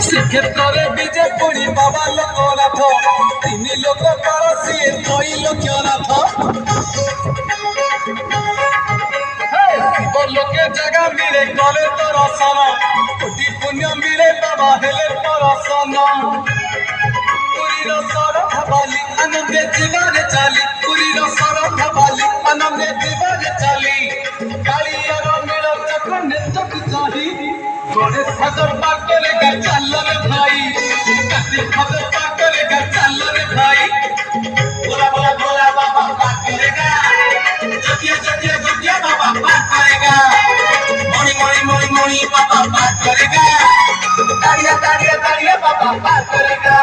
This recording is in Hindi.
श्रीक्षेत्र विजय पुणी बाबा लोकनाथ तीन लोक सी नई लोकनाथ शिव लोके जगह मिले गले तो रसन कोटि पुण्य मिले बाबा हेले तो रसन पुरी सरधा बाली आनंदे जीवन चाली पुरी सरधा बाली आनंदे जीवन चाली कालियार मेल चक्र नेतक चाही गणेश भद्र पार करेगा चल रे भाई कार्तिक भद्र पार करेगा चल रे भाई बोला बोला बोला बाबा पार करेगा जतिया बाबा पार करेगा मोनी मोनी मोनी मोनी बाबा पार करेगा ताड़िया ताड़िया ताड़िया बाबा पार करेगा।